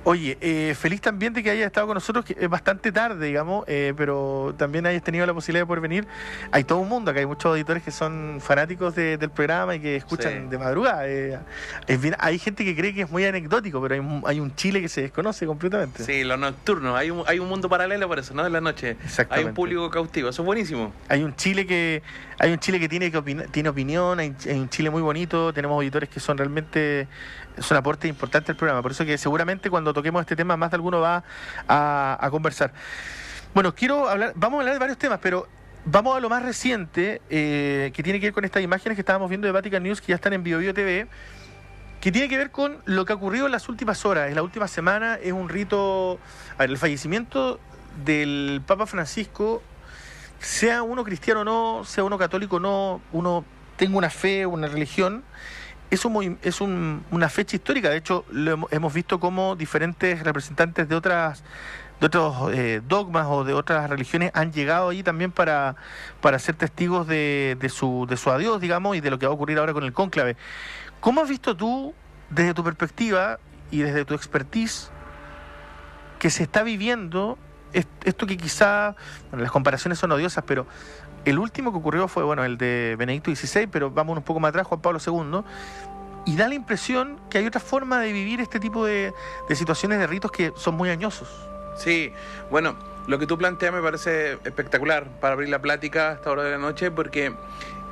Oye, feliz también de que hayas estado con nosotros, que es bastante tarde, digamos, pero también hayas tenido la posibilidad de poder venir. Hay todo un mundo, acá hay muchos auditores que son fanáticos del programa y que escuchan Sí. de madrugada. Hay gente que cree que es muy anecdótico, pero hay un Chile que se desconoce completamente. Sí, los nocturnos, hay un mundo paralelo por eso, ¿no? En la noche. Hay un Exactamente. público cautivo, eso es buenísimo. Hay un Chile que tiene opinión, hay un Chile muy bonito, tenemos auditores que son realmente es un aporte importante al programa, por eso que seguramente cuando toquemos este tema más de alguno va a conversar. Bueno, vamos a hablar de varios temas, pero vamos a lo más reciente, que tiene que ver con estas imágenes que estábamos viendo de Vatican News, que ya están en BioBio TV, que tiene que ver con lo que ha ocurrido en las últimas horas, en la última semana. Es un rito, a ver, el fallecimiento del Papa Francisco, sea uno cristiano o no, sea uno católico o no, uno tenga una fe, una religión, una fecha histórica. De hecho, hemos visto cómo diferentes representantes de otros dogmas o de otras religiones han llegado allí también para ser testigos de su adiós, digamos, y de lo que va a ocurrir ahora con el cónclave. ¿Cómo has visto tú, desde tu perspectiva y desde tu expertise, que se está viviendo esto que quizá, bueno, las comparaciones son odiosas, pero el último que ocurrió fue, bueno, el de Benedicto XVI, pero vamos un poco más atrás, Juan Pablo II, y da la impresión que hay otra forma de vivir este tipo de situaciones, de ritos que son muy añosos? Sí, bueno, lo que tú planteas me parece espectacular para abrir la plática a esta hora de la noche, porque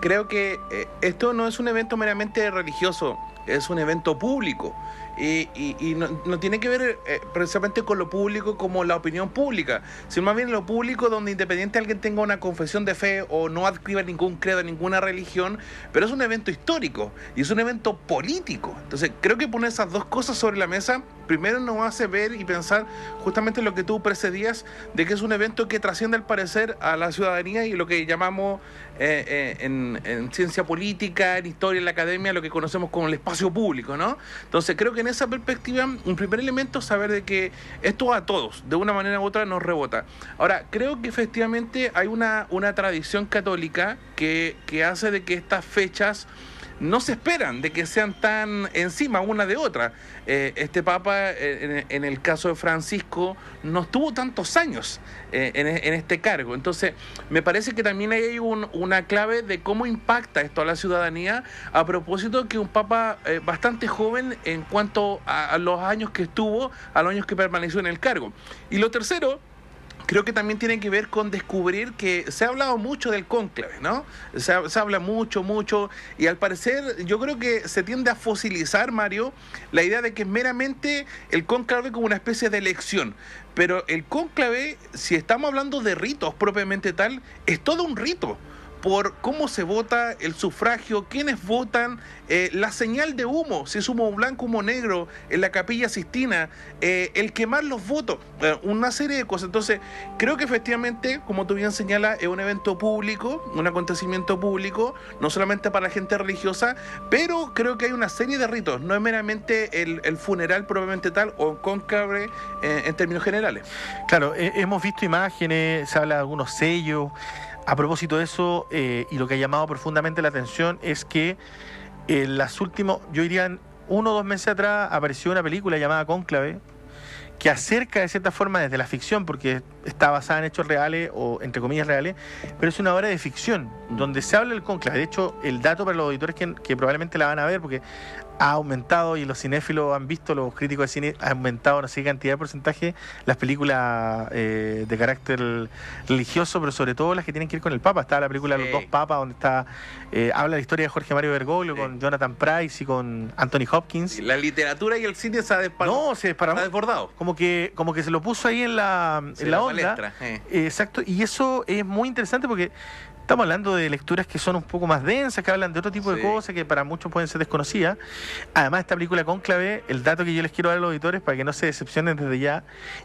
creo que esto no es un evento meramente religioso, es un evento público. Y no tiene que ver precisamente con lo público como la opinión pública, sino más bien lo público donde independiente alguien tenga una confesión de fe o no adscriba ningún credo, ninguna religión, pero es un evento histórico y es un evento político. Entonces creo que poner esas dos cosas sobre la mesa primero nos hace ver y pensar justamente lo que tú precedías, de que es un evento que trasciende al parecer a la ciudadanía y lo que llamamos en ciencia política, en historia, en la academia, lo que conocemos como el espacio público, ¿no? Entonces creo que en esa perspectiva, un primer elemento es saber de que esto a todos, de una manera u otra, nos rebota. Ahora, creo que efectivamente hay una tradición católica que hace de que estas fechas no se esperan de que sean tan encima una de otra. Este Papa, en el caso de Francisco, no estuvo tantos años en este cargo. Entonces, me parece que también hay una clave de cómo impacta esto a la ciudadanía, a propósito que un Papa bastante joven en cuanto a los años que estuvo, a los años que permaneció en el cargo. Y lo tercero, creo que también tiene que ver con descubrir que se ha hablado mucho del cónclave, ¿no? Se habla mucho, y al parecer yo creo que se tiende a fosilizar, Mario, la idea de que es meramente el cónclave como una especie de elección. Pero el cónclave, si estamos hablando de ritos propiamente tal, es todo un rito. Por cómo se vota, el sufragio, quiénes votan, la señal de humo, si es humo blanco, humo negro, en la Capilla Sistina, el quemar los votos, una serie de cosas. Entonces, creo que efectivamente, como tú bien señalas, es un evento público, un acontecimiento público, no solamente para la gente religiosa, pero creo que hay una serie de ritos, no es meramente el funeral propiamente tal o cónclave en términos generales. Claro, hemos visto imágenes, se habla de algunos sellos. A propósito de eso, y lo que ha llamado profundamente la atención es que en las últimas, yo diría, 1 o 2 meses atrás, apareció una película llamada Cónclave, que acerca de cierta forma desde la ficción, porque está basada en hechos reales, o entre comillas reales, pero es una obra de ficción, donde se habla del cónclave. De hecho, el dato para los auditores que probablemente la van a ver, porque ha aumentado, y los cinéfilos han visto, los críticos de cine, ha aumentado no sé qué cantidad de porcentaje las películas de carácter religioso, pero sobre todo las que tienen que ir con el Papa. Está la película Los dos Papas, donde habla la historia de Jorge Mario Bergoglio con Jonathan Pryce y con Anthony Hopkins. La literatura y el cine se ha desbordado. Como que se lo puso ahí en la onda. Palestra, Exacto, y eso es muy interesante porque estamos hablando de lecturas que son un poco más densas, que hablan de otro tipo de cosas que para muchos pueden ser desconocidas. Además, esta película Cónclave, el dato que yo les quiero dar a los auditores para que no se decepcionen desde ya,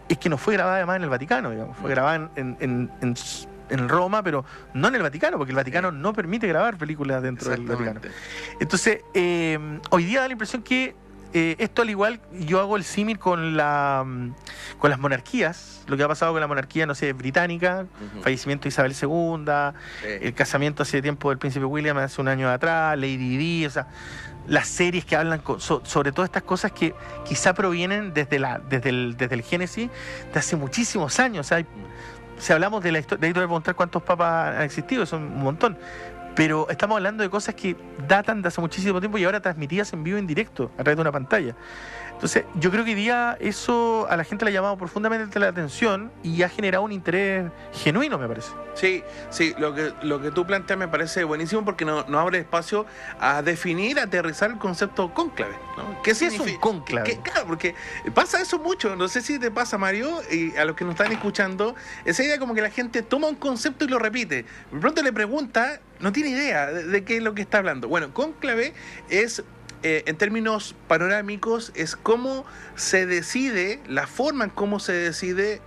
es que no fue grabada además en el Vaticano, digamos. Fue grabada en Roma, pero no en el Vaticano, porque el Vaticano no permite grabar películas dentro del Vaticano. Entonces, hoy día da la impresión que esto al igual, yo hago el símil con las monarquías, lo que ha pasado con la monarquía, no sé, británica, fallecimiento de Isabel II, el casamiento hace tiempo del príncipe William hace un año atrás, Lady Di, o sea, las series que hablan sobre todas estas cosas que quizá provienen desde el génesis de hace muchísimos años. O sea, si hablamos de la historia, de ahí te voy a preguntar cuántos papas han existido, son un montón. Pero estamos hablando de cosas que datan de hace muchísimo tiempo y ahora transmitidas en vivo en directo, a través de una pantalla. Entonces, yo creo que hoy día eso a la gente le ha llamado profundamente la atención y ha generado un interés genuino, me parece. Sí, lo que tú planteas me parece buenísimo porque nos abre espacio a definir, a aterrizar el concepto cónclave, ¿no? ¿Qué significa? Es un cónclave? Claro, porque pasa eso mucho, no sé si te pasa, Mario, y a los que nos están escuchando, esa idea como que la gente toma un concepto y lo repite. De pronto le pregunta, no tiene idea de qué es lo que está hablando. Bueno, cónclave es... en términos panorámicos, es cómo se decide, la forma en cómo se decide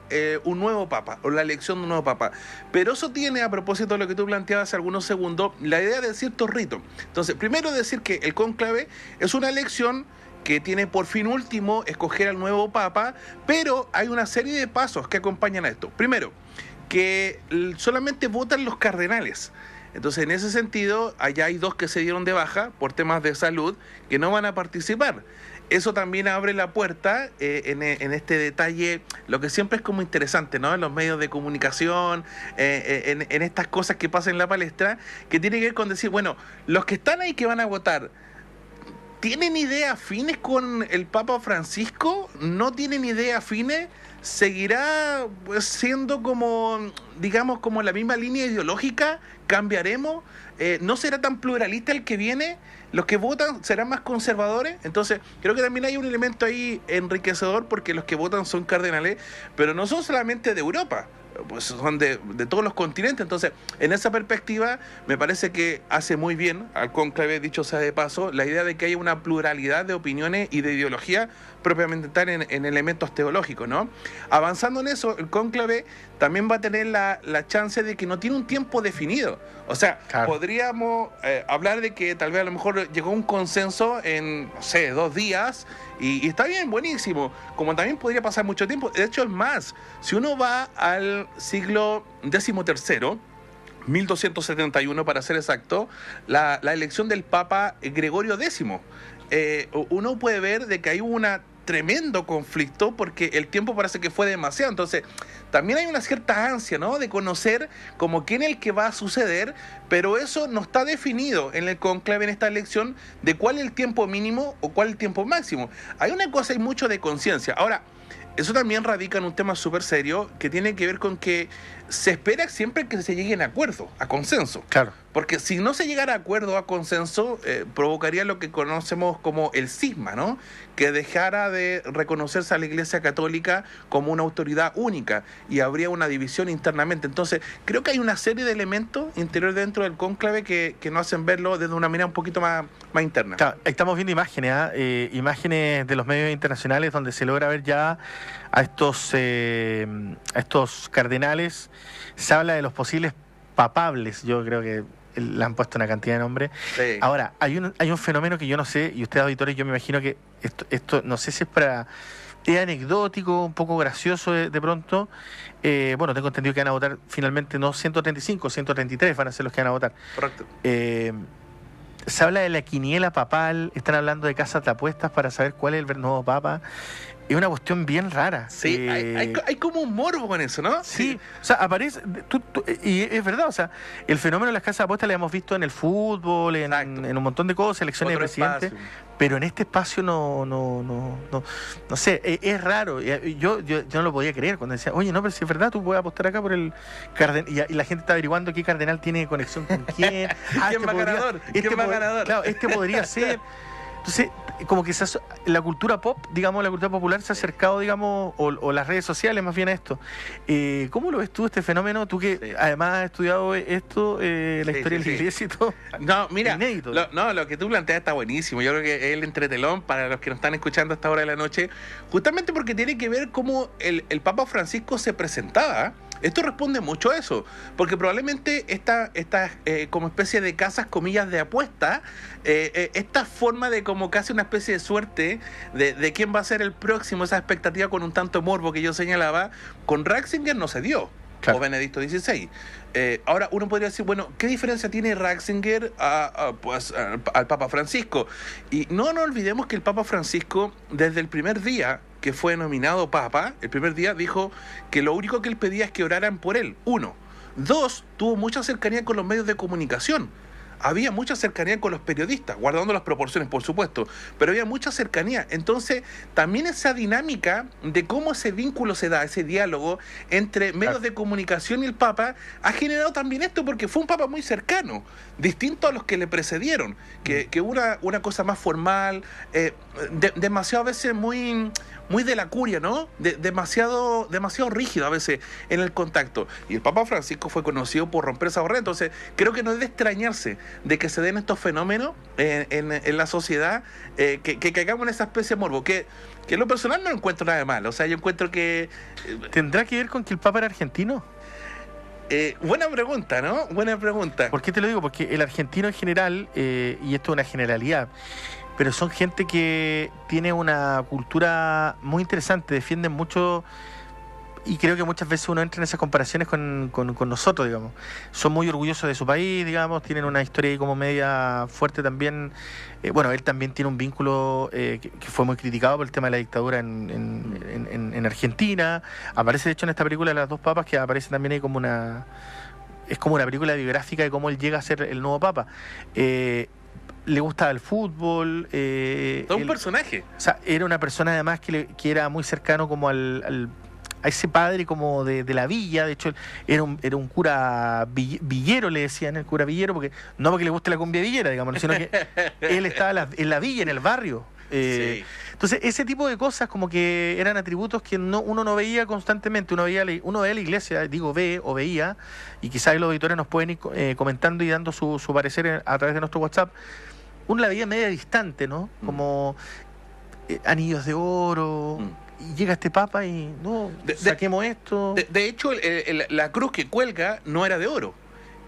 un nuevo papa o la elección de un nuevo papa. Pero eso tiene, a propósito de lo que tú planteabas hace algunos segundos, la idea de ciertos ritos. Entonces, primero decir que el cónclave es una elección que tiene por fin último escoger al nuevo papa, pero hay una serie de pasos que acompañan a esto. Primero, que solamente votan los cardenales. Entonces, en ese sentido, allá hay 2 que se dieron de baja por temas de salud que no van a participar. Eso también abre la puerta en este detalle, lo que siempre es como interesante, ¿no? En los medios de comunicación, en estas cosas que pasan en la palestra, que tiene que ver con decir, bueno, los que están ahí que van a votar, ¿tienen ideas afines con el Papa Francisco? ¿No tienen ideas afines? ¿Seguirá siendo como, digamos, como la misma línea ideológica? ¿Cambiaremos? ¿No será tan pluralista el que viene? ¿Los que votan serán más conservadores? Entonces, creo que también hay un elemento ahí enriquecedor porque los que votan son cardenales, pero no son solamente de Europa, pues son de todos los continentes. Entonces, en esa perspectiva, me parece que hace muy bien al cónclave, dicho sea de paso, la idea de que haya una pluralidad de opiniones y de ideología propiamente tal en elementos teológicos, ¿no? Avanzando en eso, el cónclave también va a tener la chance de que no tiene un tiempo definido. O sea, claro, podríamos hablar de que tal vez a lo mejor llegó a un consenso en, no sé, 2 días, y está bien, buenísimo. Como también podría pasar mucho tiempo. De hecho, es más, si uno va al siglo XIII, 1271 para ser exacto, la elección del Papa Gregorio X, uno puede ver de que hay una tremendo conflicto porque el tiempo parece que fue demasiado. Entonces, también hay una cierta ansia, ¿no?, de conocer como quién es el que va a suceder, pero eso no está definido en el conclave, en esta elección, de cuál es el tiempo mínimo o cuál es el tiempo máximo. Hay una cosa, hay mucho de conciencia. Ahora, eso también radica en un tema súper serio que tiene que ver con que se espera siempre que se lleguen a acuerdo, a consenso. Claro. Porque si no se llegara a acuerdo, a consenso, provocaría lo que conocemos como el cisma, ¿no? Que dejara de reconocerse a la Iglesia Católica como una autoridad única y habría una división internamente. Entonces, creo que hay una serie de elementos interiores dentro del cónclave que nos hacen verlo desde una manera un poquito más interna. Claro, estamos viendo imágenes, imágenes de los medios internacionales donde se logra ver ya a estos cardenales. Se habla de los posibles papables, yo creo que le han puesto una cantidad de nombres. Sí. Ahora, hay un fenómeno que yo no sé, y ustedes auditores, yo me imagino que esto no sé si es anecdótico, un poco gracioso de pronto. Bueno, tengo entendido que van a votar finalmente no 135, 133 van a ser los que van a votar. Correcto. Se habla de la quiniela papal, están hablando de casas de apuestas para saber cuál es el nuevo papa. Es una cuestión bien rara. Sí, hay como un morbo con eso, ¿no? Sí, o sea, aparece, y es verdad, o sea, el fenómeno de las casas de apuestas lo hemos visto en el fútbol, en un montón de cosas, elecciones de presidente, pero en este espacio no sé, es raro. Yo no lo podía creer cuando decía, oye, no, pero si es verdad, tú puedes apostar acá por el cardenal, y la gente está averiguando qué cardenal tiene conexión con quién. ¿Quién va ganador? ¿Quién va ganador? Claro, este podría ser. Entonces, como que la cultura pop, digamos, la cultura popular se ha acercado, digamos, o las redes sociales más bien a esto. ¿Cómo lo ves tú, este fenómeno? Tú que además has estudiado esto, la historia de la iglesia y todo. No, mira, lo que tú planteas está buenísimo. Yo creo que es el entretelón para los que nos están escuchando a esta hora de la noche, justamente porque tiene que ver cómo el Papa Francisco se presentaba. esto responde mucho a eso, porque probablemente esta como especie de casas, comillas, de apuesta, esta forma de como casi una especie de suerte de quién va a ser el próximo, esa expectativa con un tanto morbo que yo señalaba, con Ratzinger no se dio. Claro. O Benedicto XVI. Ahora uno podría decir, bueno, ¿qué diferencia tiene Ratzinger al Papa Francisco? Y no nos olvidemos que el Papa Francisco, desde el primer día que fue nominado Papa, el primer día dijo que lo único que él pedía es que oraran por él. 1. 2. Tuvo mucha cercanía con los medios de comunicación. Había mucha cercanía con los periodistas, guardando las proporciones, por supuesto, pero había mucha cercanía. Entonces, también esa dinámica de cómo ese vínculo se da, ese diálogo entre medios de comunicación y el Papa, ha generado también esto, porque fue un Papa muy cercano, distinto a los que le precedieron, que una cosa más formal, demasiado a veces muy de la curia, ¿no? Demasiado rígido a veces en el contacto. Y el Papa Francisco fue conocido por romper esa barrera. Entonces, creo que no es de extrañarse de que se den estos fenómenos en la sociedad, que caigamos en esa especie de morbo, que en lo personal no encuentro nada de malo. O sea, yo encuentro que... ¿Tendrá que ver con que el Papa era argentino? Buena pregunta, ¿no? Buena pregunta. ¿Por qué te lo digo? Porque el argentino en general, y esto es una generalidad, pero son gente que tiene una cultura muy interesante, defienden mucho, y creo que muchas veces uno entra en esas comparaciones con nosotros, digamos. Son muy orgullosos de su país, digamos, tienen una historia ahí como media fuerte también. Bueno, él también tiene un vínculo que fue muy criticado por el tema de la dictadura en Argentina. Aparece, de hecho, en esta película de las dos papas, que aparece también ahí como es como una película biográfica de cómo él llega a ser el nuevo papa. Le gustaba el fútbol. Todo un personaje. O sea, era una persona además que era muy cercano como a ese padre como de la villa. De hecho, era un cura villero, le decían, el cura villero, no porque le guste la cumbia villera, digamos, sino que él estaba en la villa, en el barrio. Sí. Entonces, ese tipo de cosas como que eran atributos que uno no veía constantemente. Uno veía la iglesia, veía, y quizás los auditores nos pueden ir comentando y dando su parecer a través de nuestro WhatsApp. Uno la veía media distante, ¿no? Como anillos de oro, y llega este papa y saquemos esto. De hecho, la cruz que cuelga no era de oro,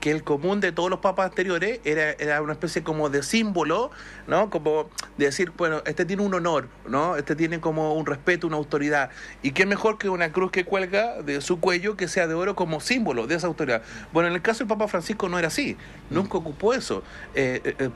que el común de todos los papas anteriores era una especie como de símbolo, ¿no? Como de decir, bueno, este tiene un honor, ¿no? Este tiene como un respeto, una autoridad. Y qué mejor que una cruz que cuelga de su cuello que sea de oro como símbolo de esa autoridad. Bueno, en el caso del Papa Francisco no era así, nunca ocupó eso.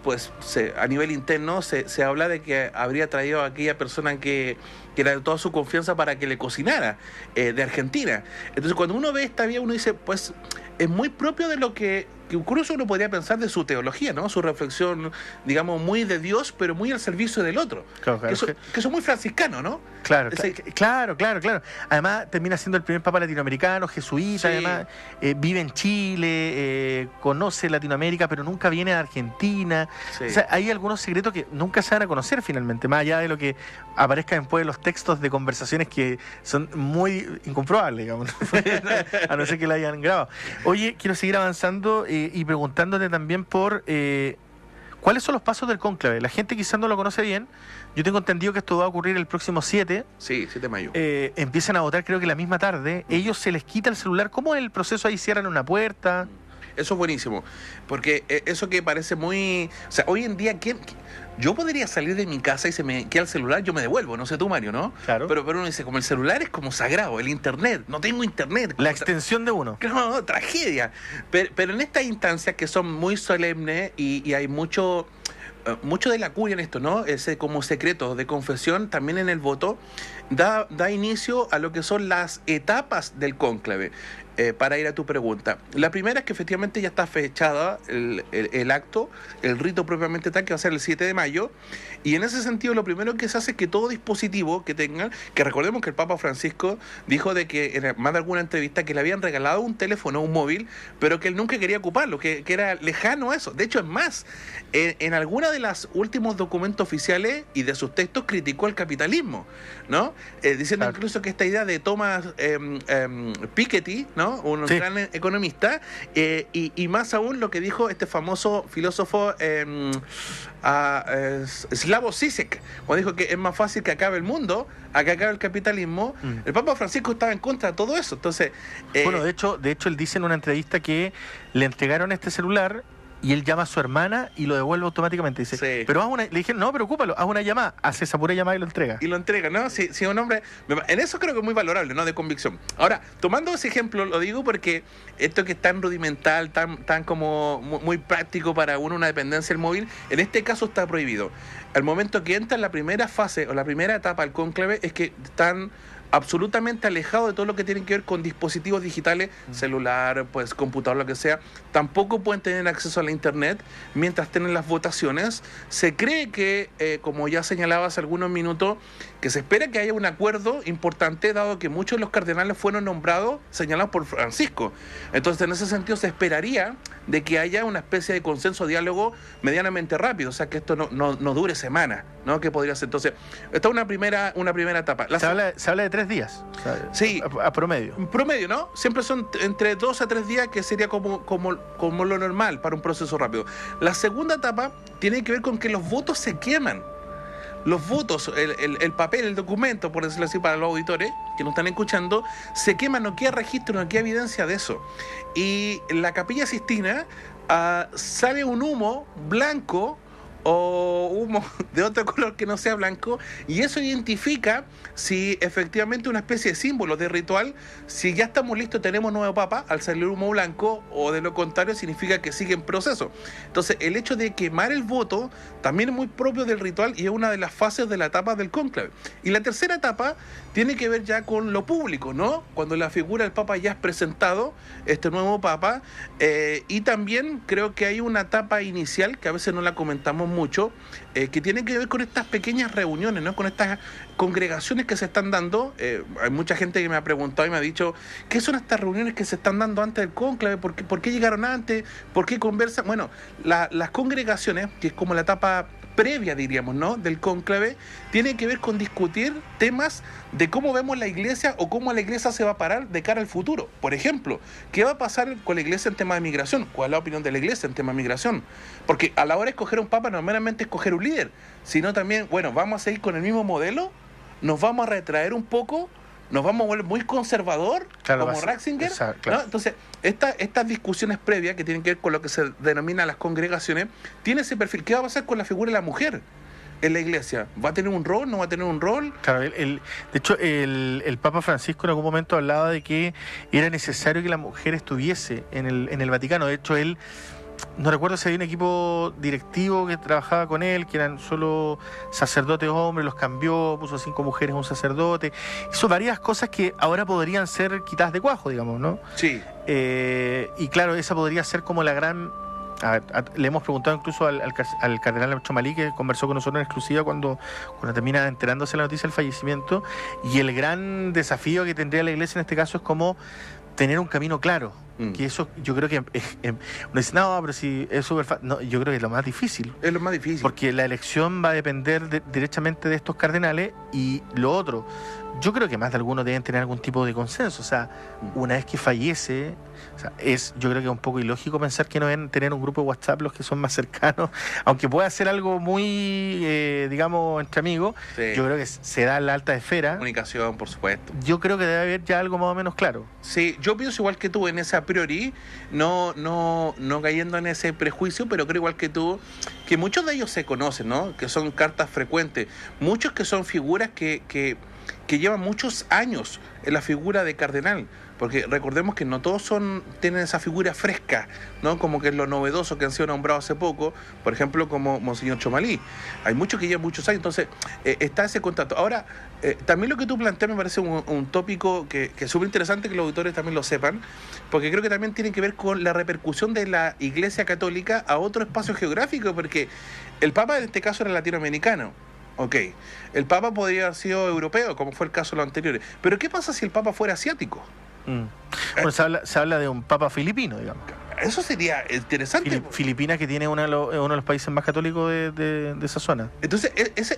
Pues a nivel interno se habla de que habría traído a aquella persona que era de toda su confianza para que le cocinara, de Argentina. Entonces, cuando uno ve esta vía, uno dice, pues es muy propio de lo que incluso uno podría pensar de su teología, ¿no? Su reflexión, digamos, muy de Dios, pero muy al servicio del otro. Claro. Que eso es muy franciscano, ¿no? Claro. Además, termina siendo el primer papa latinoamericano, jesuita, sí. Además, vive en Chile, conoce Latinoamérica, pero nunca viene a Argentina. Sí. O sea, hay algunos secretos que nunca se van a conocer finalmente, más allá de lo que aparezca después en los textos de conversaciones que son muy incomprobables, digamos, a no ser que la hayan grabado. Oye, quiero seguir avanzando y preguntándote también por cuáles son los pasos del cónclave. La gente quizás no lo conoce bien. Yo tengo entendido que esto va a ocurrir el próximo 7. Sí, 7 de mayo. Empiezan a votar creo que la misma tarde. Ellos se les quita el celular. ¿Cómo es el proceso? Ahí cierran una puerta. Eso es buenísimo, porque eso que parece muy... O sea, hoy en día, yo podría salir de mi casa y se me queda el celular, yo me devuelvo, no sé tú, Mario, ¿no? Claro. Pero uno dice, como el celular es como sagrado, el internet, no tengo internet. La extensión de uno. No, tragedia. Pero en estas instancias que son muy solemnes y hay mucho de la curia en esto, ¿no? Ese como secreto de confesión, también en el voto, da inicio a lo que son las etapas del cónclave. Para ir a tu pregunta. La primera es que efectivamente ya está fechada el acto, el rito propiamente tal, que va a ser el 7 de mayo, y en ese sentido lo primero que se hace es que todo dispositivo que tengan, que recordemos que el Papa Francisco dijo de que en más de alguna entrevista que le habían regalado un teléfono, un móvil, pero que él nunca quería ocuparlo, que era lejano a eso. De hecho, es más, en alguna de los últimos documentos oficiales y de sus textos criticó el capitalismo, ¿no? Diciendo claro. Incluso que esta idea de Thomas Piketty, ¿no? ¿no? Un gran economista, y más aún lo que dijo este famoso filósofo Slavoj Žižek, cuando dijo que es más fácil que acabe el mundo a que acabe el capitalismo. El Papa Francisco estaba en contra de todo eso. Entonces, bueno, de hecho él dice en una entrevista que le entregaron este celular y él llama a su hermana y lo devuelve automáticamente. Dice, sí. Pero le dijeron, no, preocúpalo, haz una llamada. Hace esa pura llamada y lo entrega. Y lo entrega, ¿no? Sí, un hombre... En eso creo que es muy valorable, ¿no? De convicción. Ahora, tomando ese ejemplo, lo digo porque esto que es tan rudimental, tan como muy práctico para una dependencia del móvil, en este caso está prohibido. Al momento que entra en la primera fase o la primera etapa del cónclave es que están absolutamente alejado de todo lo que tiene que ver con dispositivos digitales, celular, pues computador, lo que sea. Tampoco pueden tener acceso a la internet mientras tienen las votaciones. Se cree que, como ya señalaba hace algunos minutos, que se espera que haya un acuerdo importante, dado que muchos de los cardenales fueron nombrados, señalados por Francisco. Entonces, en ese sentido, se esperaría de que haya una especie de consenso, diálogo medianamente rápido, o sea, que esto no dure semanas, ¿no? Que podría ser. Entonces, esta es una primera etapa. Se habla de 3 días. O sea, sí. A promedio. Promedio, ¿no? Siempre son entre 2 a 3 días, que sería como lo normal para un proceso rápido. La segunda etapa tiene que ver con que los votos se queman. Los votos, el papel, el documento, por decirlo así, para los auditores que nos están escuchando, se quema, no queda registro, no queda evidencia de eso. Y en la Capilla Sixtina sale un humo blanco o humo de otro color que no sea blanco, y eso identifica si efectivamente una especie de símbolo, de ritual, si ya estamos listos, tenemos nuevo papa, al salir humo blanco, o de lo contrario significa que sigue en proceso. Entonces, el hecho de quemar el voto también es muy propio del ritual y es una de las fases de la etapa del cónclave. Y la tercera etapa tiene que ver ya con lo público, ¿no? Cuando la figura del papa ya es presentado, este nuevo papa, y también creo que hay una etapa inicial que a veces no la comentamos mucho, que tiene que ver con estas pequeñas reuniones, ¿no? Con estas congregaciones que se están dando. Hay mucha gente que me ha preguntado y me ha dicho, ¿qué son estas reuniones que se están dando antes del cónclave? ¿Por qué llegaron antes? ¿Por qué conversan? Bueno, las congregaciones, que es como la etapa previa, diríamos, ¿no?, del cónclave, tiene que ver con discutir temas de cómo vemos la iglesia o cómo la iglesia se va a parar de cara al futuro. Por ejemplo, ¿qué va a pasar con la iglesia en tema de migración? ¿Cuál es la opinión de la iglesia en tema de migración? Porque a la hora de escoger un papa no es meramente escoger un líder, sino también, bueno, ¿vamos a seguir con el mismo modelo? ¿Nos vamos a retraer un poco? ¿Nos vamos a volver muy conservador, claro, como Ratzinger? Claro. ¿No? Entonces, estas discusiones previas que tienen que ver con lo que se denomina las congregaciones, tiene ese perfil. ¿Qué va a pasar con la figura de la mujer en la iglesia? ¿Va a tener un rol? ¿No va a tener un rol? Claro, de hecho, el Papa Francisco en algún momento hablaba de que era necesario que la mujer estuviese en el Vaticano. De hecho, él... No recuerdo si había un equipo directivo que trabajaba con él, que eran solo sacerdotes hombres, los cambió, puso 5 mujeres, un sacerdote. Hizo varias cosas que ahora podrían ser quitadas de cuajo, digamos, ¿no? Sí. Y claro, esa podría ser como la gran... le hemos preguntado incluso al cardenal Chomalí, que conversó con nosotros en exclusiva cuando termina enterándose la noticia del fallecimiento, y el gran desafío que tendría la iglesia en este caso es como tener un camino claro. Que eso yo creo que uno dice, no, pero si es súper fácil. No, yo creo que es lo más difícil. Es lo más difícil. Porque la elección va a depender directamente de estos cardenales. Y lo otro, yo creo que más de algunos deben tener algún tipo de consenso. O sea, una vez que fallece, o sea, yo creo que es un poco ilógico pensar que no deben tener un grupo de WhatsApp los que son más cercanos, aunque pueda ser algo muy, digamos, entre amigos. Sí. Yo creo que se da en la alta esfera. Comunicación, por supuesto. Yo creo que debe haber ya algo más o menos claro. Sí, yo pienso igual que tú en ese a priori, no cayendo en ese prejuicio, pero creo igual que tú que muchos de ellos se conocen, ¿no? Que son cartas frecuentes, muchos que son figuras que llevan muchos años en la figura de cardenal, porque recordemos que no todos tienen esa figura fresca, ¿no? Como que es lo novedoso que han sido nombrados hace poco, por ejemplo, como Monseñor Chomalí. Hay muchos que llevan muchos años, entonces está ese contacto. Ahora, también lo que tú planteas me parece un tópico que es súper interesante que los auditores también lo sepan, porque creo que también tiene que ver con la repercusión de la Iglesia Católica a otro espacio geográfico, porque el Papa en este caso era latinoamericano. Ok, el Papa podría haber sido europeo, como fue el caso de los anteriores. Pero ¿qué pasa si el Papa fuera asiático? Bueno, se habla de un Papa filipino, digamos. eso sería interesante. Filipinas, que tiene uno de los países más católicos de esa zona. Entonces,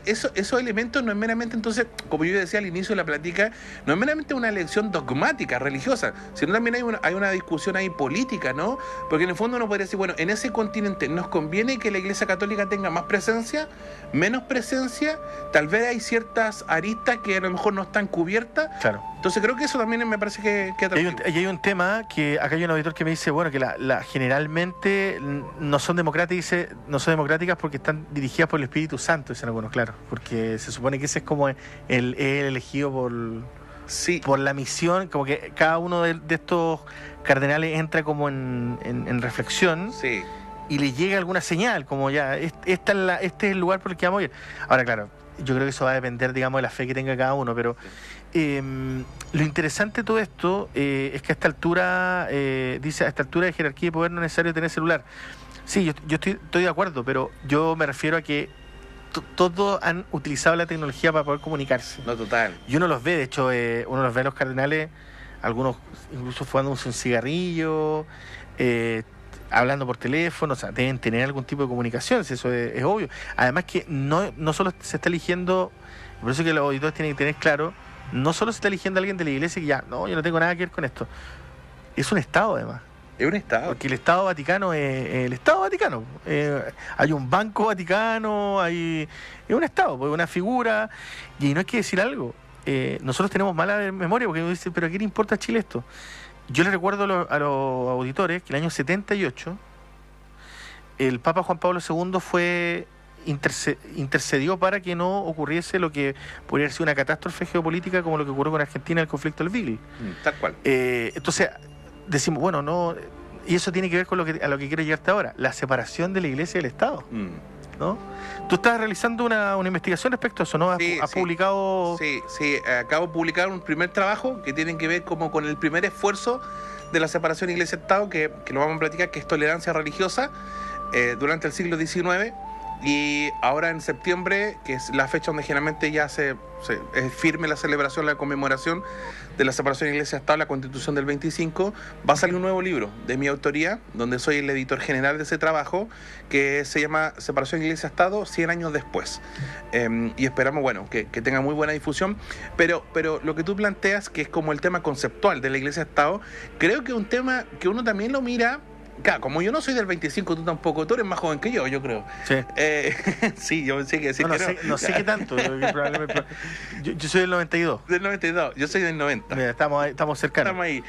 esos elementos no es meramente, entonces, como yo decía al inicio de la plática, no es meramente una elección dogmática, religiosa, sino también hay una discusión ahí política, ¿no? Porque en el fondo uno podría decir, bueno, en ese continente nos conviene que la Iglesia Católica tenga más presencia, menos presencia, tal vez hay ciertas aristas que a lo mejor no están cubiertas. Claro. Entonces creo que eso también me parece que y hay un tema que acá hay un auditor que me dice, bueno, que generalmente no son democráticas porque están dirigidas por el Espíritu Santo, dicen algunos, claro, porque se supone que ese es como el elegido por la misión, como que cada uno de estos cardenales entra como en reflexión. Sí. Y le llega alguna señal, como ya, este es el lugar por el que vamos a ir. Ahora, claro, yo creo que eso va a depender, digamos, de la fe que tenga cada uno, pero lo interesante de todo esto es que a esta altura, dice, a esta altura de jerarquía y poder no es necesario tener celular. Sí, yo estoy de acuerdo, pero yo me refiero a que todos han utilizado la tecnología para poder comunicarse. No, total. Y uno los ve, de hecho, uno los ve a los cardenales, algunos incluso fumándose un cigarrillo, hablando por teléfono, o sea, deben tener algún tipo de comunicación, eso es obvio. Además que no solo se está eligiendo, por eso que los auditores tienen que tener claro, no solo se está eligiendo a alguien de la iglesia que ya, no, yo no tengo nada que ver con esto. Es un Estado, además. Es un Estado. Porque el Estado Vaticano es el Estado Vaticano. Hay un Banco Vaticano, es un Estado, pues, una figura, y no hay que decir algo. Nosotros tenemos mala memoria porque uno dice, pero ¿a qué le importa a Chile esto? Yo le recuerdo a los auditores que el año 78 el Papa Juan Pablo II intercedió para que no ocurriese lo que podría ser una catástrofe geopolítica como lo que ocurrió con Argentina, el conflicto del Beagle. Tal cual. Entonces decimos, bueno, no, y eso tiene que ver con a lo que quiero llegarte ahora, la separación de la Iglesia y del Estado. ¿No? Tú estás realizando una investigación respecto a eso, ¿no? ¿Has publicado? Sí, acabo de publicar un primer trabajo que tiene que ver como con el primer esfuerzo de la separación Iglesia-Estado, que lo vamos a platicar, que es tolerancia religiosa, durante el siglo XIX, y ahora en septiembre, que es la fecha donde generalmente ya es firme la celebración, la conmemoración de la separación Iglesia-Estado, la Constitución del 25, va a salir un nuevo libro de mi autoría, donde soy el editor general de ese trabajo, que se llama Separación Iglesia-Estado 100 años después. Y esperamos, bueno, que tenga muy buena difusión, pero lo que tú planteas, que es como el tema conceptual de la Iglesia-Estado, creo que es un tema que uno también lo mira. Claro, como yo no soy del 25, tú tampoco, tú eres más joven que yo creo. Sí. Sí, yo pensé que decir que no. No sé qué tanto, yo soy del 92. Del 92, yo soy del 90. Mira, estamos cercanos. Estamos ahí.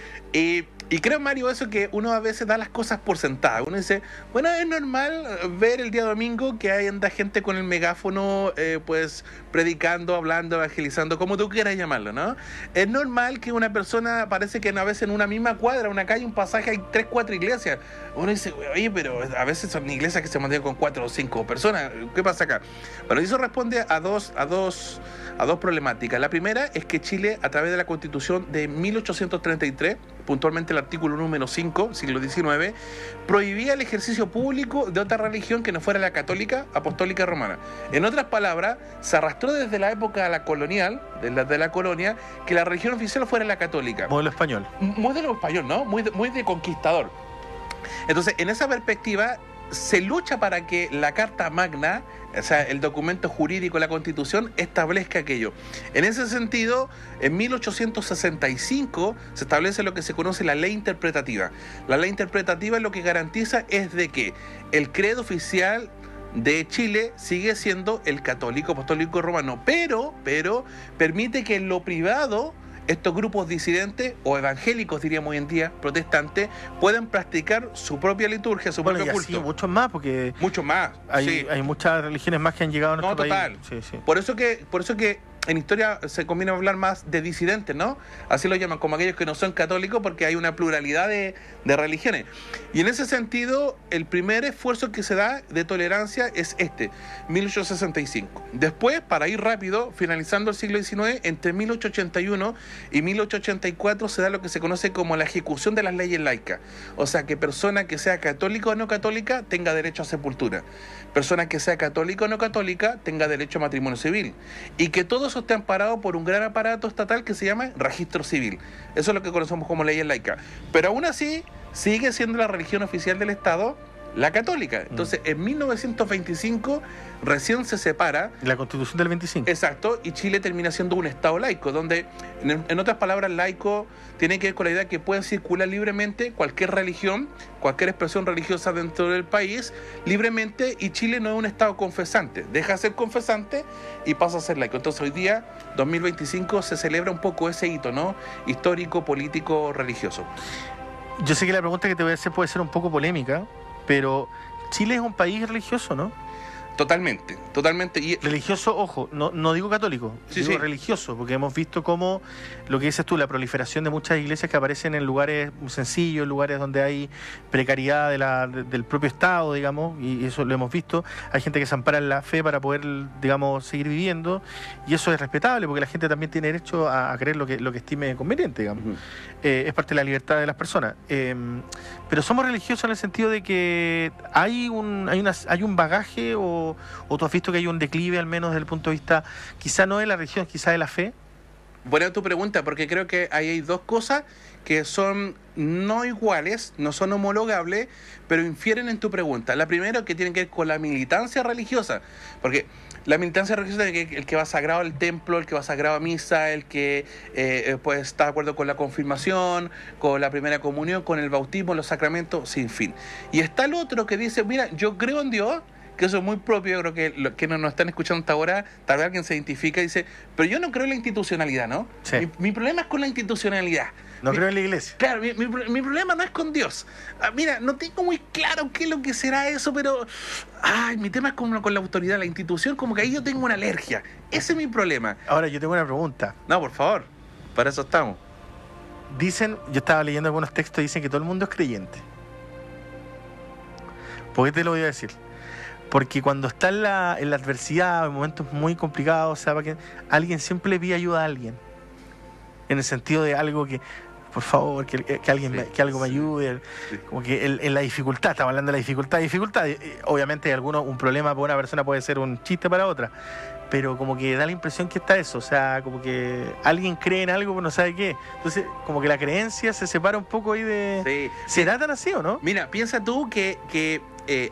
Y creo, Mario, eso que uno a veces da las cosas por sentadas. Uno dice, bueno, es normal ver el día domingo que anda gente con el megáfono, pues, predicando, hablando, evangelizando, como tú quieras llamarlo, ¿no? Es normal que una persona, parece que a veces en una misma cuadra, una calle, un pasaje, hay 3, 4 iglesias. Uno dice, oye, pero a veces son iglesias que se mantienen con 4 o 5 personas. ¿Qué pasa acá? Bueno, eso responde a dos problemáticas. La primera es que Chile, a través de la Constitución de 1833, puntualmente el artículo número 5, siglo XIX, prohibía el ejercicio público de otra religión que no fuera la católica, apostólica romana. En otras palabras, se arrastró desde la época de la colonial, de la colonia, que la religión oficial fuera la católica. Modelo español. Modelo español, ¿no? Muy de conquistador. Entonces, en esa perspectiva, se lucha para que la Carta Magna, o sea, el documento jurídico de la Constitución, establezca aquello. En ese sentido, en 1865 se establece lo que se conoce la ley interpretativa. La ley interpretativa lo que garantiza es de que el credo oficial de Chile sigue siendo el católico apostólico romano, pero permite que en lo privado estos grupos disidentes o evangélicos, diríamos hoy en día, protestantes, pueden practicar su propia liturgia, su propio culto. Sí, muchos más, porque muchos más. Hay muchas religiones más que han llegado a nuestro país. Total. Sí. Por eso que en historia se conviene hablar más de disidentes, ¿no? Así lo llaman, como aquellos que no son católicos, porque hay una pluralidad de religiones. Y en ese sentido, el primer esfuerzo que se da de tolerancia es 1865. Después, para ir rápido, finalizando el siglo XIX, entre 1881 y 1884 se da lo que se conoce como la ejecución de las leyes laicas. O sea, que persona que sea católica o no católica tenga derecho a sepultura. Persona que sea católica o no católica tenga derecho a matrimonio civil. Y que todo eso esté amparado por un gran aparato estatal que se llama registro civil. Eso es lo que conocemos como leyes laicas. Pero aún así sigue siendo la religión oficial del Estado la católica. Entonces, en 1925 recién se separa. La Constitución del 25. Exacto, y Chile termina siendo un Estado laico, donde, en otras palabras, laico tiene que ver con la idea que puede circular libremente cualquier religión, cualquier expresión religiosa dentro del país, libremente, y Chile no es un Estado confesante. Deja de ser confesante y pasa a ser laico. Entonces, hoy día, 2025, se celebra un poco ese hito, ¿no? Histórico, político, religioso. Yo sé que la pregunta que te voy a hacer puede ser un poco polémica, pero Chile es un país religioso, ¿no? Totalmente, totalmente. Y religioso, ojo, no digo católico, digo religioso, porque hemos visto cómo, lo que dices tú, la proliferación de muchas iglesias que aparecen en lugares muy sencillos, lugares donde hay precariedad del propio Estado, digamos, y eso lo hemos visto. Hay gente que se ampara en la fe para poder, digamos, seguir viviendo, y eso es respetable, porque la gente también tiene derecho a creer lo que estime conveniente, digamos. Es parte de la libertad de las personas. Pero somos religiosos en el sentido de que hay un bagaje o tú has visto que hay un declive, al menos desde el punto de vista, quizá no de la religión, quizá de la fe. Buena tu pregunta, porque creo que ahí hay dos cosas que son no iguales, no son homologables, pero infieren en tu pregunta. La primera, que tiene que ver con la militancia religiosa, porque la militancia religiosa es el que va sagrado al templo, el que va sagrado a misa, el que pues está de acuerdo con la confirmación, con la primera comunión, con el bautismo, los sacramentos, sin fin. Y está el otro que dice, mira, yo creo en Dios, que eso es muy propio. Yo creo que los que nos están escuchando hasta ahora, tal vez alguien se identifica y dice, pero yo no creo en la institucionalidad, ¿no? Sí. Mi problema es con la institucionalidad. No creo en la iglesia. Claro, mi problema no es con Dios. Mira, no tengo muy claro qué es lo que será eso, pero mi tema es con la autoridad, la institución, como que ahí yo tengo una alergia. Ese es mi problema. Ahora, yo tengo una pregunta. No, por favor, para eso estamos. Dicen, yo estaba leyendo algunos textos, dicen que todo el mundo es creyente. ¿Por qué te lo voy a decir? Porque cuando está en la adversidad, en momentos muy complicados, o sea, para que alguien siempre le pide ayuda a alguien. En el sentido de algo que, por favor, que alguien que algo me ayude. Sí. Como que en la dificultad, estamos hablando de la dificultad. Obviamente un problema para una persona puede ser un chiste para otra. Pero como que da la impresión que está eso, o sea, como que alguien cree en algo pero no sabe qué. Entonces, como que la creencia se separa un poco ahí de... Sí. ¿Será tan así o no? Mira, piensa tú que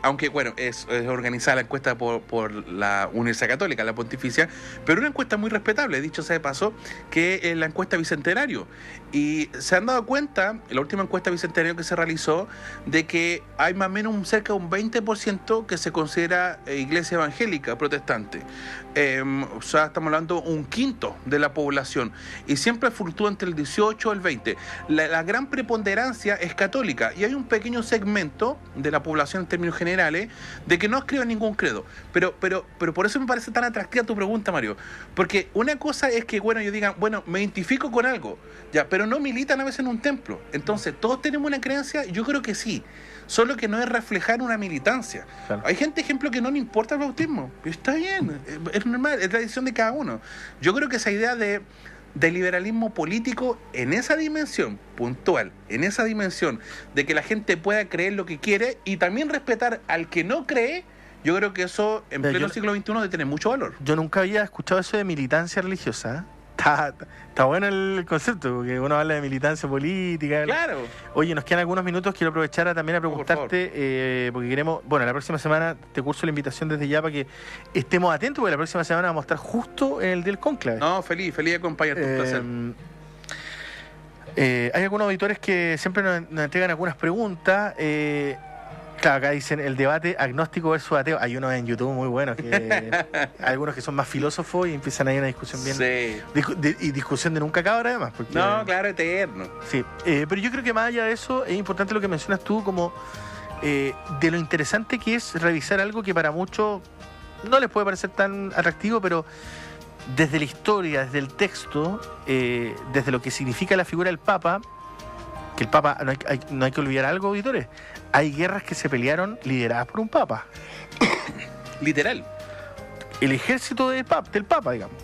aunque bueno, es organizada la encuesta por la Universidad Católica, la Pontificia, pero una encuesta muy respetable, dicho sea de paso, que es la encuesta Bicentenario. Y se han dado cuenta, en la última encuesta Bicentenario que se realizó, de que hay más o menos cerca de un 20% que se considera iglesia evangélica, protestante. O sea, estamos hablando un quinto de la población. Y siempre fluctúa entre el 18 y el 20. La gran preponderancia es católica. Y hay un pequeño segmento de la población en términos generales de que no escriban ningún credo. Pero por eso me parece tan atractiva tu pregunta, Mario. Porque una cosa es que, bueno, yo diga, bueno, me identifico con algo, ya, pero no militan a veces en un templo. Entonces, ¿todos tenemos una creencia? Yo creo que sí. Solo que no es reflejar una militancia. Claro. Hay gente, ejemplo, que no le importa el bautismo. Está bien, es normal, es la decisión de cada uno. Yo creo que esa idea de liberalismo político en esa dimensión puntual, en esa dimensión de que la gente pueda creer lo que quiere y también respetar al que no cree, yo creo que eso en pleno siglo XXI debe tener mucho valor. Yo nunca había escuchado eso de militancia religiosa. Está bueno el concepto, porque uno habla de militancia política. Claro. Oye, nos quedan algunos minutos, quiero aprovechar también a preguntarte, porque queremos, bueno, la próxima semana te curso la invitación desde ya para que estemos atentos, porque la próxima semana vamos a estar justo en el del cónclave. No, feliz de acompañarte, un placer. Hay algunos auditores que siempre nos entregan algunas preguntas. Claro, acá dicen el debate agnóstico versus ateo. Hay unos en YouTube muy buenos, algunos que son más filósofos y empiezan ahí una discusión bien... Sí. Y discusión de nunca acabar además. Porque, no, claro, eterno. Sí, pero yo creo que más allá de eso es importante lo que mencionas tú, como de lo interesante que es revisar algo que para muchos no les puede parecer tan atractivo, pero desde la historia, desde el texto, desde lo que significa la figura del Papa, que el Papa, no hay que olvidar algo, auditores, hay guerras que se pelearon lideradas por un Papa. Literal. El ejército del Papa, digamos.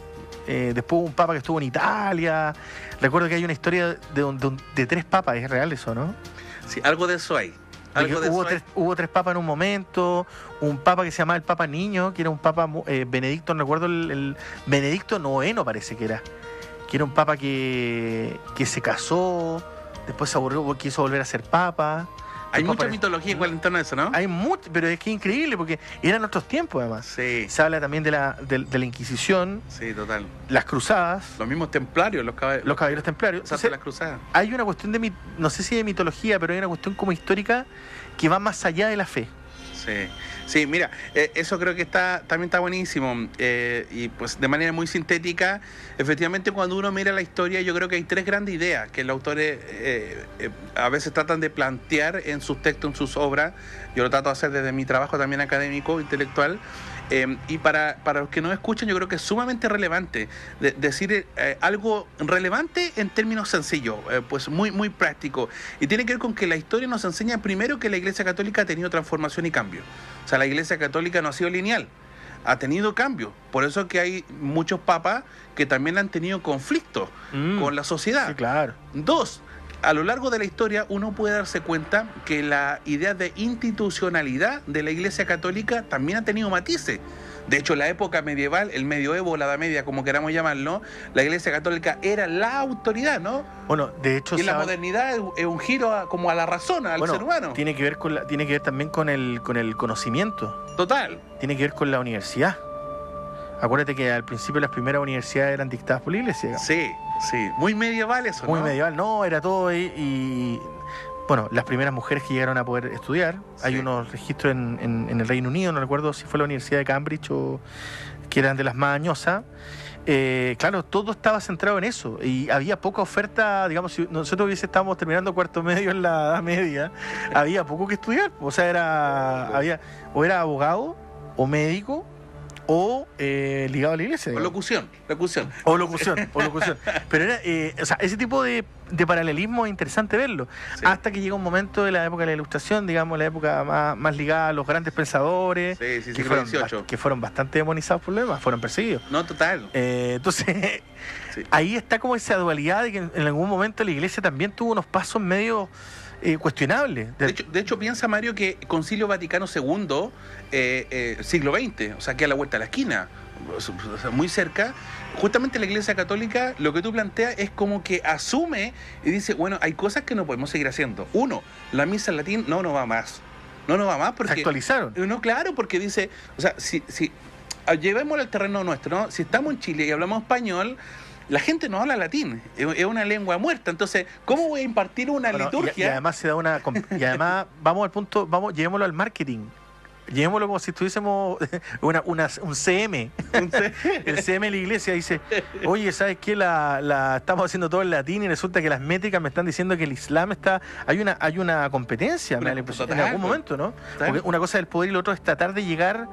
Después hubo un Papa que estuvo en Italia. Recuerdo que hay una historia de 3 papas, ¿es real eso, no? Sí, algo de eso hay. Hubo 3 papas en un momento, un papa que se llamaba el Papa Niño, que era un papa Benedicto, no recuerdo el Benedicto IX parece que era un papa que se casó, después se aburrió porque quiso volver a ser papa. Hay Después mucha apareció- mitología igual en torno a eso, ¿no? Hay mucho, pero es que es increíble porque eran otros tiempos además. Sí, Se habla también de la Inquisición, sí, total. las cruzadas, Los mismos templarios, los los caballeros templarios. Exacto, Entonces, las cruzadas. hay una cuestión no sé si de mitología, pero hay una cuestión como histórica que va más allá de la fe. Sí, sí, mira, eso creo que también está buenísimo. Y pues de manera muy sintética, efectivamente cuando uno mira la historia, yo creo que hay tres grandes ideas que los autores a veces tratan de plantear en sus textos, en sus obras. Yo lo trato de hacer desde mi trabajo también académico, intelectual. Y para los que no escuchan, yo creo que es sumamente relevante decir algo relevante en términos sencillos, pues muy, muy práctico. Y tiene que ver con que la historia nos enseña primero que la Iglesia Católica ha tenido transformación y cambio. O sea, la Iglesia Católica no ha sido lineal, ha tenido cambio. Por eso que hay muchos papas que también han tenido conflictos con la sociedad. Sí, claro. Dos, a lo largo de la historia uno puede darse cuenta que la idea de institucionalidad de la Iglesia Católica también ha tenido matices. De hecho, en la época medieval, el medioevo, la Edad Media, como queramos llamarlo, la Iglesia Católica era la autoridad, ¿no? Bueno, de hecho, Y en la sabe- modernidad es un giro como a la razón, al bueno, ser humano. tiene que ver tiene que ver también con el conocimiento, Total. tiene que ver con la universidad. Acuérdate que al principio las primeras universidades eran dictadas por la iglesia, digamos. Sí, sí. Muy medieval eso, Muy ¿no? medieval, no, era todo bueno, las primeras mujeres que llegaron a poder estudiar, hay Sí. unos registros en el Reino Unido, no recuerdo si fue la Universidad de Cambridge o que eran de las más añosas. Claro, todo estaba centrado en eso y había poca oferta, digamos, si nosotros estábamos terminando cuarto medio en la Edad Media, había poco que estudiar, o sea, o era abogado o médico o ligado a la iglesia. O digamos. locución. O locución. Pero era, o sea, ese tipo de paralelismo es interesante verlo. Sí. Hasta que llega un momento de la época de la Ilustración, digamos, la época más ligada a los grandes pensadores, Sí, sí, que, siglo fueron, XVIII. que fueron bastante demonizados por lo demás, fueron perseguidos. No, total. Entonces, Sí. ahí está como esa dualidad de que en algún momento la iglesia también tuvo unos pasos medio cuestionables. De hecho, piensa Mario que Concilio Vaticano II, siglo XX, o sea, que a la vuelta de la esquina, o sea, muy cerca, justamente la Iglesia Católica, lo que tú planteas es como que asume y dice, bueno, hay cosas que no podemos seguir haciendo. Uno, la misa en latín no va más. No va más Se porque... actualizaron. No, claro, porque dice, o sea, si llevémoslo al terreno nuestro, ¿no? Si estamos en Chile y hablamos español, la gente no habla latín, es una lengua muerta. Entonces, ¿cómo voy a impartir una Bueno, liturgia? y además se da y además vamos al punto, llevémoslo al marketing. Llevémoslo como si tuviésemos un CM. El CM de la iglesia dice, oye, ¿sabes qué? La estamos haciendo todo en latín y resulta que las métricas me están diciendo que el Islam está... Hay una competencia, me da la impresión, en Total, algún momento, ¿no? total. Porque una cosa es el poder y lo otro es tratar de llegar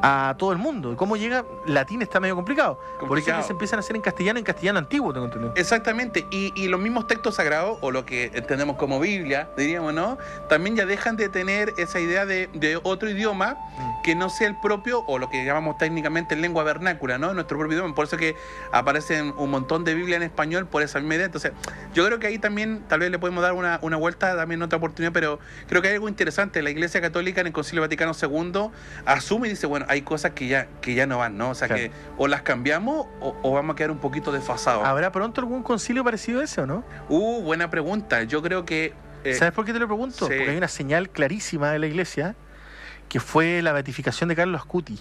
a todo el mundo. ¿Cómo llega? Latín está medio complicado. Por eso es Complicado. que se empiezan a hacer en castellano antiguo, tengo entendido. Exactamente, y los mismos textos sagrados, o lo que entendemos como Biblia, diríamos, ¿no? También ya dejan de tener esa idea de otro idioma que no sea el propio, o lo que llamamos técnicamente lengua vernácula, ¿no? Nuestro propio idioma. Por eso que aparecen un montón de Biblia en español por esa misma idea. Entonces, yo creo que ahí también, tal vez le podemos dar una vuelta, también otra oportunidad, pero creo que hay algo interesante. La Iglesia Católica en el Concilio Vaticano II asume y dice, bueno, hay cosas que ya no van, ¿no? O sea, Claro. que o las cambiamos o vamos a quedar un poquito desfasados. ¿Habrá pronto algún concilio parecido a ese o no? Buena pregunta. Yo creo que... ¿Sabes por qué te lo pregunto? sí. Porque hay una señal clarísima de la iglesia que fue la beatificación de Carlos Acuti.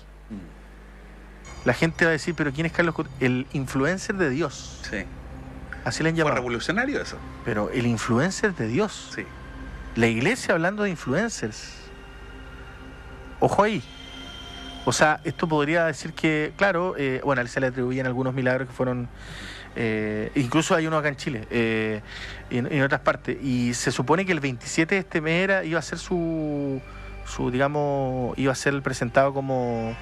La gente va a decir, ¿pero quién es Carlos Acuti? El influencer de Dios. Sí. Así le han Fue llamado. revolucionario eso. Pero el influencer de Dios. Sí. La iglesia hablando de influencers. Ojo ahí. O sea, esto podría decir que, claro, bueno, a él se le atribuyen algunos milagros que fueron... incluso hay uno acá en Chile y en otras partes. Y se supone que el 27 de este mes iba a ser digamos, iba a ser presentado como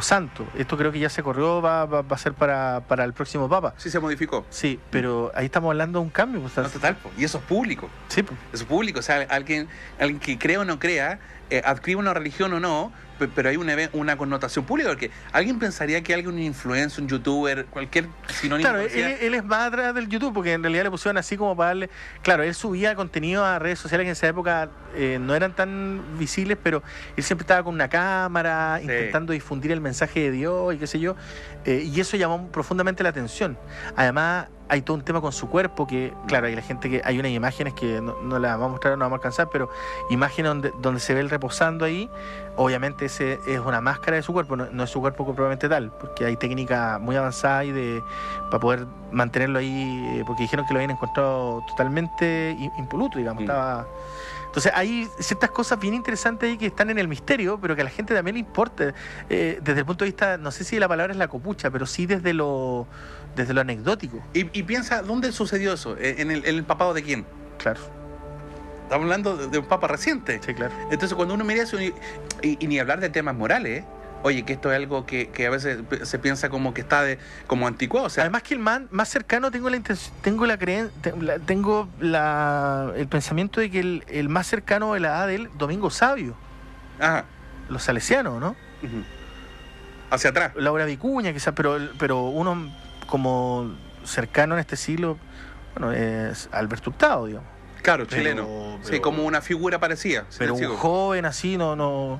santo. Esto creo que ya se corrió, va a ser para el próximo Papa. Sí se modificó. Sí, pero ahí estamos hablando de un cambio. Pues, No, total, po. Y eso es público. sí, pues. Eso es público. O sea, alguien que crea o no crea, adscribe una religión o no, pero hay una connotación pública, porque alguien pensaría que alguien, un influencer, un youtuber, cualquier sinónimo... Claro, parecida- él es más atrás del YouTube, porque en realidad le pusieron así como para darle... Claro, él subía contenido a redes sociales que en esa época no eran tan visibles, pero él siempre estaba con una cámara, Sí. intentando difundir el mensaje de Dios y qué sé yo, y eso llamó profundamente la atención. Además, hay todo un tema con su cuerpo que, claro, hay la gente que hay unas imágenes que no las vamos a mostrar, no vamos a alcanzar, pero imágenes donde se ve él reposando ahí. Obviamente ese es una máscara de su cuerpo, no es su cuerpo propiamente tal, porque hay técnica muy avanzada ahí para poder mantenerlo ahí, porque dijeron que lo habían encontrado totalmente impoluto, digamos, estaba... Entonces hay ciertas cosas bien interesantes ahí que están en el misterio, pero que a la gente también le importa, desde el punto de vista, no sé si la palabra es la copucha, pero sí desde lo anecdótico. Y piensa, ¿dónde sucedió eso? ¿En el papado de quién? Claro. Estamos hablando de un papa reciente. Sí, claro. Entonces, cuando uno mira eso, y ni hablar de temas morales, oye, que esto es algo que a veces se piensa como que está como anticuado. O sea, además que el más cercano tengo el pensamiento de que el más cercano de la edad de él, Domingo Sabio. Ajá. Los salesianos, ¿no? Uh-huh. Hacia atrás. Laura Vicuña, quizás, pero uno como cercano en este siglo, bueno, es Alberto Hurtado, digamos. Claro, chileno. Sí, como una figura parecida. Pero un joven así, sí, no.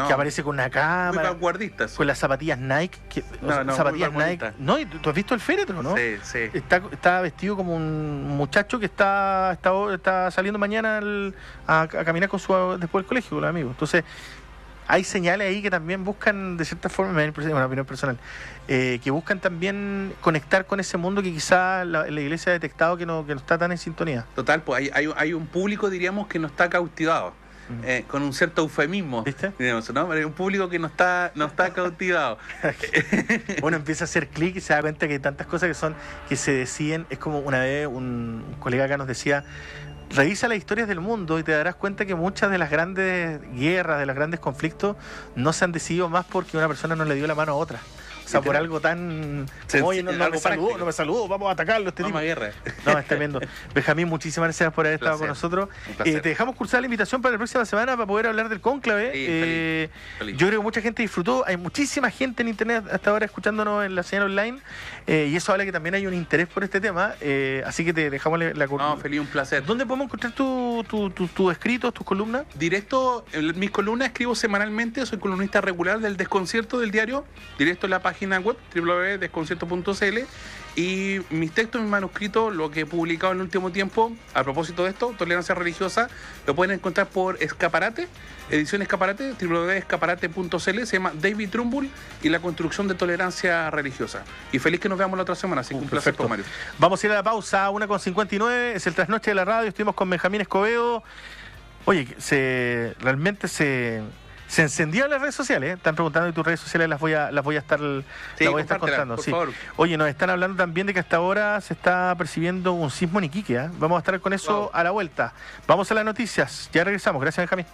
Que aparece con una cámara. Muy vanguardistas. Con las zapatillas Nike. Zapatillas Nike. No, ¿y tú has visto el féretro, no? Sí, sí. Está vestido como un muchacho que está saliendo mañana a caminar después del colegio con los amigos. Entonces, hay señales ahí que también buscan, de cierta forma, una opinión personal, que buscan también conectar con ese mundo que quizá la iglesia ha detectado que no está tan en sintonía. Total, pues hay un público, diríamos, que no está cautivado, con un cierto eufemismo, ¿viste? Diríamos, ¿no? Pero hay un público que no está cautivado. Uno empieza a hacer clic y se da cuenta que hay tantas cosas que se deciden. Es como una vez un colega acá nos decía: revisa las historias del mundo y te darás cuenta que muchas de las grandes guerras, de los grandes conflictos, no se han decidido más porque una persona no le dio la mano a otra. O sea, por algo tan... Oye, no me saludó, vamos a atacarlo este tipo. Guerra. No, es tremendo. Benjamín, muchísimas gracias por haber estado con nosotros. Te dejamos cursar la invitación para la próxima semana para poder hablar del cónclave. Feliz. Yo creo que mucha gente disfrutó. Hay muchísima gente en internet hasta ahora escuchándonos en la señal online. Y eso habla que también hay un interés por este tema. Así que te dejamos la... No, feliz, un placer. ¿Dónde podemos encontrar tus escritos, tus columnas? Directo, en mis columnas escribo semanalmente. Soy columnista regular del Desconcierto del diario. Directo en la página web www.desconcierto.cl, y mis textos, mis manuscritos, lo que he publicado en el último tiempo a propósito de esto, tolerancia religiosa, lo pueden encontrar por Escaparate, edición Escaparate, www.escaparate.cl. se llama David Trumbull y la construcción de tolerancia religiosa. Y feliz que nos veamos la otra semana, así que un placer, Mario. Vamos a ir a la pausa, 1:59, es el trasnoche de la radio, estuvimos con Benjamín Escobedo. Oye, realmente se encendió en las redes sociales, Están preguntando de tus redes sociales, las voy a estar contando. Por favor. Oye, nos están hablando también de que hasta ahora se está percibiendo un sismo en Iquique, Vamos a estar con eso a la vuelta. Vamos a las noticias, ya regresamos. Gracias, Benjamín.